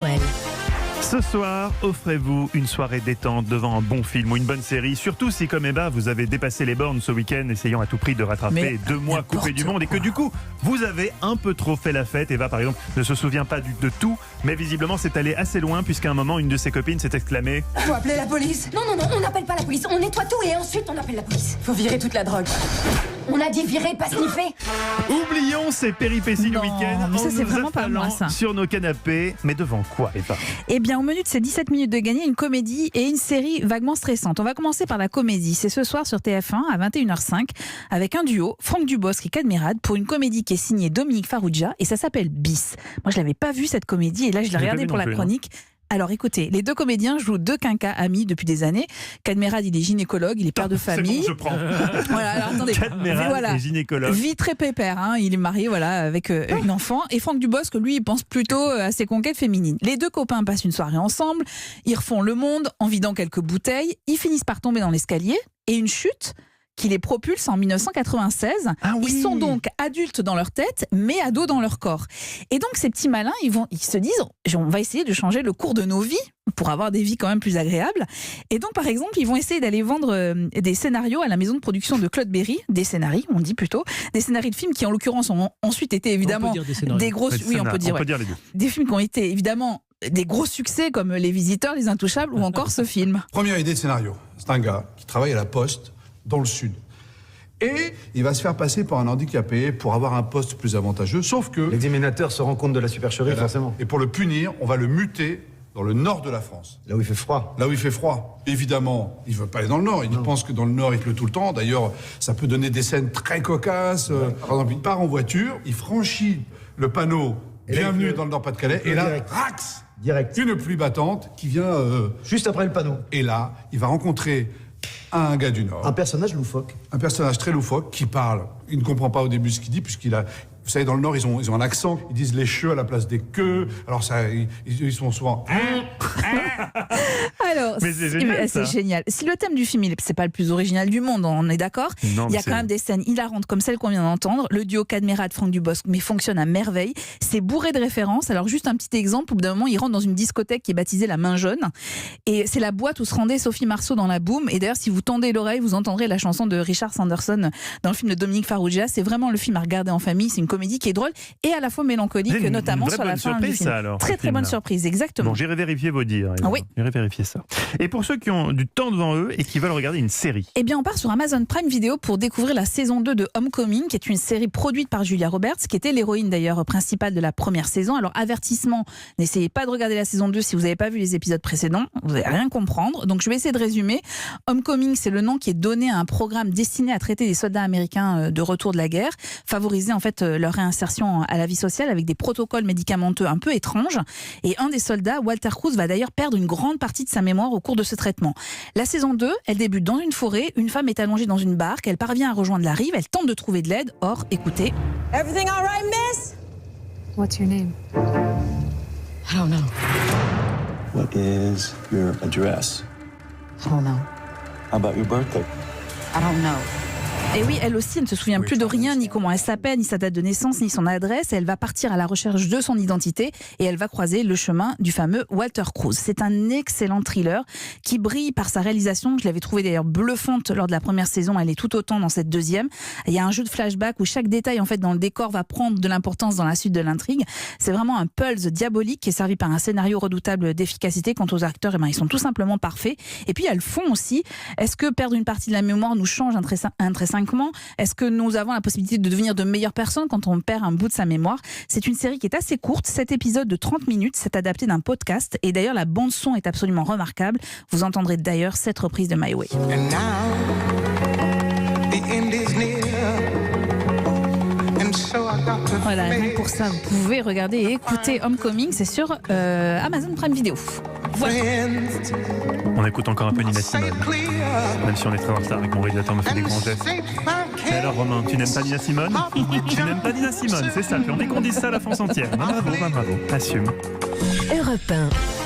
Noël. Ce soir, offrez-vous une soirée détente devant un bon film ou une bonne série, surtout si, comme Eva, vous avez dépassé les bornes ce week-end, essayant à tout prix de rattraper 2 mois coupés du monde et que du coup, vous avez un peu trop fait la fête. Eva, par exemple, ne se souvient pas de tout, mais visiblement, c'est allé assez loin puisqu'à un moment, une de ses copines s'est exclamée « Faut appeler la police. Non, on n'appelle pas la police. On nettoie tout et ensuite on appelle la police. Faut virer toute la drogue. On a dit virer, pas sniffer. » Oublions ces péripéties du week-end mais ça, en c'est nous vraiment pas moi, affalant ça. sur nos canapés. Mais devant quoi, Eva? Eh bien, au menu de ces 17 minutes de gagner, une comédie et une série vaguement stressantes. On va commencer par la comédie. C'est ce soir sur TF1 à 21h05 avec un duo, Franck Dubosc et Cadmerade, pour une comédie qui est signée Dominique Farrugia et ça s'appelle Bis. Moi, je l'avais pas vu cette comédie et là, je l'ai regardée pour la chronique. Alors écoutez, les deux comédiens jouent 2 quinquas amis depuis des années. Cadmerade, il est gynécologue, il est père de famille. C'est bon, je prends. Voilà, alors attendez. Cadmerade est gynécologue. Vie très pépère, hein. Il est marié avec une enfant. Et Franck Dubosc, lui, il pense plutôt à ses conquêtes féminines. Les deux copains passent une soirée ensemble, ils refont le monde en vidant quelques bouteilles, ils finissent par tomber dans l'escalier et une chute qui les propulse en 1996. Ah oui. Ils sont donc adultes dans leur tête, mais ados dans leur corps. Et donc ces petits malins, ils se disent, on va essayer de changer le cours de nos vies pour avoir des vies quand même plus agréables. Et donc par exemple, ils vont essayer d'aller vendre des scénarios à la maison de production de Claude Berry, des scénarii, on dit plutôt, des scénarii de films qui en l'occurrence ont ensuite été évidemment des grosses... Oui, on peut dire les deux. Des films qui ont été évidemment des gros succès comme Les Visiteurs, Les Intouchables ou encore ce film. Première idée de scénario, c'est un gars qui travaille à la poste dans le sud. Et il va se faire passer pour un handicapé pour avoir un poste plus avantageux, sauf que... L'examinateur se rend compte de la supercherie, forcément. Et pour le punir, on va le muter dans le nord de la France. Là où il fait froid. Là où il fait froid. Évidemment, il ne veut pas aller dans le nord. Il pense que dans le nord, il pleut tout le temps. D'ailleurs, ça peut donner des scènes très cocasses. Par exemple, il part en voiture, il franchit le panneau « Bienvenue dans le Nord-Pas-de-Calais » et là, direct. rax, Direct. une pluie battante qui vient... Juste après le panneau. Et là, il va rencontrer un gars du Nord. Un personnage loufoque. Un personnage très loufoque qui parle. Il ne comprend pas au début ce qu'il dit puisqu'il a... Vous savez, dans le Nord, ils ont un accent. Ils disent les cheux à la place des queues. Alors ça, ils sont souvent... Alors, Mais c'est génial, ça. c'est génial. Si le thème du film, c'est pas le plus original du monde, on est d'accord. Non, Il y mais a quand même des scènes hilarantes comme celle qu'on vient d'entendre. Le duo Cadmerade, Franck Dubosc, mais fonctionne à merveille. C'est bourré de références. Alors juste un petit exemple, au bout d'un moment, ils rentrent dans une discothèque qui est baptisée la Main Jaune. Et c'est la boîte où se rendait Sophie Marceau dans La Boum. Et d'ailleurs, si vous tendez l'oreille, vous entendrez la chanson de Richard Sanderson dans le film de Dominique Farrugia. C'est vraiment le film à regarder en famille. C'est une comédie qui est drôle et à la fois mélancolique, notamment sur la fin du film. Ça, alors, très très bonne surprise, exactement. Bon, j'irai vérifier vos dires. Oui. J'irai vérifier ça. Et pour ceux qui ont du temps devant eux et qui veulent regarder une série. Eh bien, on part sur Amazon Prime Video pour découvrir la saison 2 de Homecoming, qui est une série produite par Julia Roberts, qui était l'héroïne d'ailleurs principale de la première saison. Alors, avertissement, n'essayez pas de regarder la saison 2 si vous n'avez pas vu les épisodes précédents, vous n'allez rien comprendre. Donc, je vais essayer de résumer. Homecoming, c'est le nom qui est donné à un programme destiné à traiter des soldats américains de retour de la guerre, favoriser en fait leur réinsertion à la vie sociale avec des protocoles médicamenteux un peu étranges. Et un des soldats, Walter Cruz, va d'ailleurs perdre une grande partie de sa mémoire au cours de ce traitement. La saison 2, elle débute dans une forêt, une femme est allongée dans une barque, elle parvient à rejoindre la rive, elle tente de trouver de l'aide. Or, écoutez... Everything all right, miss? What's your name? I don't know. What is your address? I don't know. How about your birthday? I don't know. Et oui, elle aussi, elle ne se souvient plus de rien, ni comment elle s'appelle, ni sa date de naissance, ni son adresse. Elle va partir à la recherche de son identité et elle va croiser le chemin du fameux Walter Cruz. C'est un excellent thriller qui brille par sa réalisation. Je l'avais trouvée d'ailleurs bluffante lors de la première saison. Elle est tout autant dans cette deuxième. Il y a un jeu de flashback où chaque détail en fait dans le décor va prendre de l'importance dans la suite de l'intrigue. C'est vraiment un pulse diabolique qui est servi par un scénario redoutable d'efficacité. Quant aux acteurs, ils sont tout simplement parfaits. Et puis il y a le fond aussi. Est-ce que perdre une partie de la mémoire nous change intrinsèquement ? Est-ce que nous avons la possibilité de devenir de meilleures personnes quand on perd un bout de sa mémoire ? C'est une série qui est assez courte, 7 épisodes de 30 minutes, c'est adapté d'un podcast et d'ailleurs la bande son est absolument remarquable. Vous entendrez d'ailleurs cette reprise de My Way. Voilà, rien que pour ça, vous pouvez regarder et écouter Homecoming, c'est sur Amazon Prime Video. Voilà. On écoute encore un peu Nina Simone. Même si on est très en retard et que mon réalisateur me fait des grands gestes. Mais alors Romain, tu n'aimes pas Nina Simone ? Tu n'aimes pas Nina Simone, c'est ça. Puis on dit qu'on dise ça à la France entière. Bravo, bravo. Assume. Europe 1.